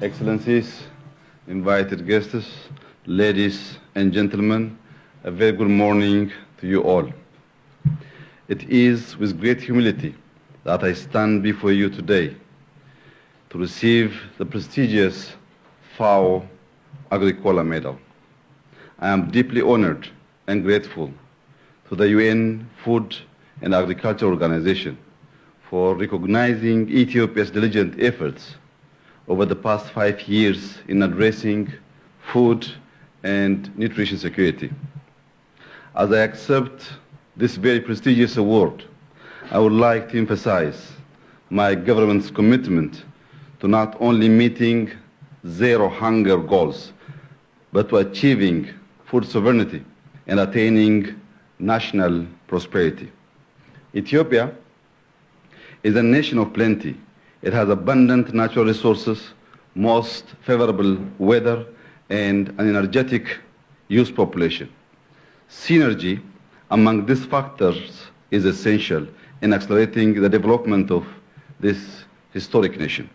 Excellencies, invited guests, ladies and gentlemen, a very good morning to you all. It is with great humility that I stand before you today to receive the prestigious FAO Agricola Medal. I am deeply honored and grateful to the UN Food and Agriculture Organization for recognizing Ethiopia's diligent efforts over the past 5 years in addressing food and nutrition security. As I accept this very prestigious award, I would like to emphasize my government's commitment to not only meeting zero hunger goals, but to achieving food sovereignty and attaining national prosperity. Ethiopia is a nation of plenty. It has abundant natural resources, most favorable weather, and an energetic youth population. Synergy among these factors is essential in accelerating the development of this historic nation.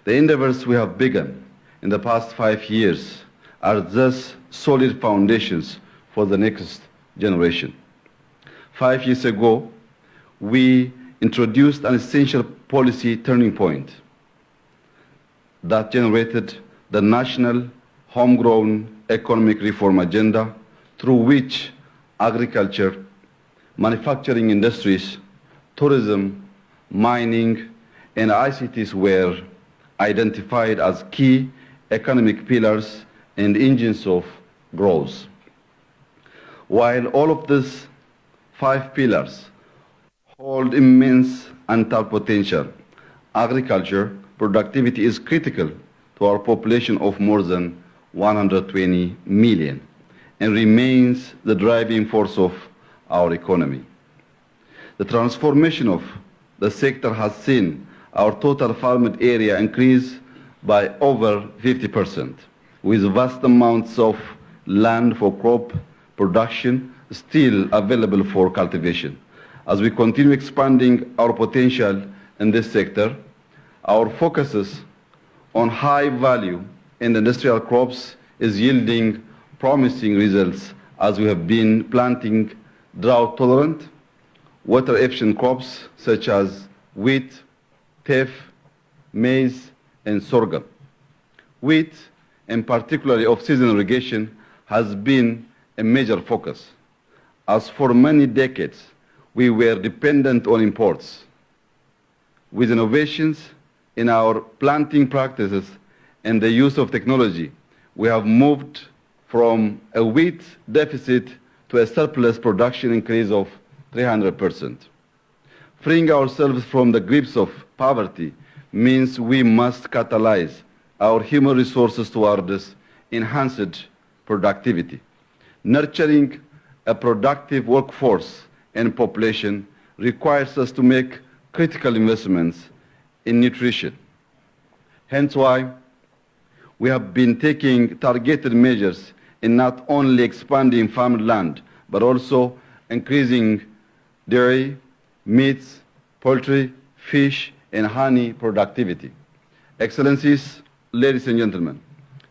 The endeavors we have begun in the past 5 years are thus solid foundations for the next generation. 5 years ago, we introduced an essential policy turning point that generated the national homegrown economic reform agenda through which agriculture, manufacturing industries, tourism, mining, and ICTs were identified as key economic pillars and engines of growth. While all of these 5 pillars hold immense untapped potential, agriculture productivity is critical to our population of more than 120 million and remains the driving force of our economy. The transformation of the sector has seen our total farmed area increase by over 50%, with vast amounts of land for crop production still available for cultivation. As we continue expanding our potential in this sector, our focus on high value and industrial crops is yielding promising results as we have been planting drought-tolerant, water-efficient crops such as wheat, teff, maize, and sorghum. Wheat, and particularly off-season irrigation, has been a major focus, as for many decades we were dependent on imports. With innovations in our planting practices and the use of technology, we have moved from a wheat deficit to a surplus production increase of 300%. Freeing ourselves from the grips of poverty means we must catalyze our human resources towards enhanced productivity. Nurturing a productive workforce and population requires us to make critical investments in nutrition. Hence why we have been taking targeted measures in not only expanding farmed land, but also increasing dairy, meats, poultry, fish, and honey productivity. Excellencies, ladies and gentlemen,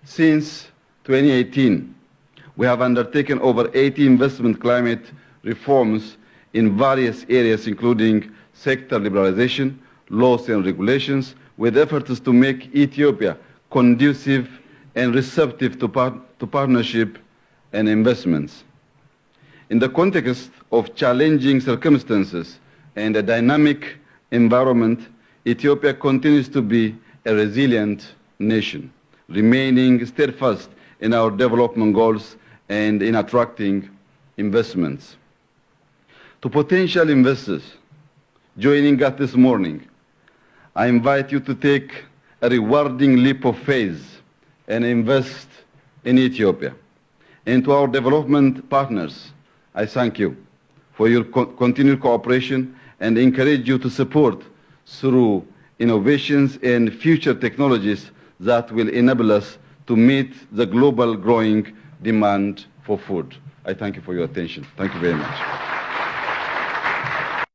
since 2018, we have undertaken over 80 investment climate reforms in various areas, including sector liberalization, laws and regulations, with efforts to make Ethiopia conducive and receptive to partnership and investments. In the context of challenging circumstances and a dynamic environment, Ethiopia continues to be a resilient nation, remaining steadfast in our development goals and in attracting investments. To potential investors joining us this morning, I invite you to take a rewarding leap of faith and invest in Ethiopia. And to our development partners, I thank you for your continued cooperation and encourage you to support through innovations and future technologies that will enable us to meet the global growing demand for food. I thank you for your attention. Thank you very much.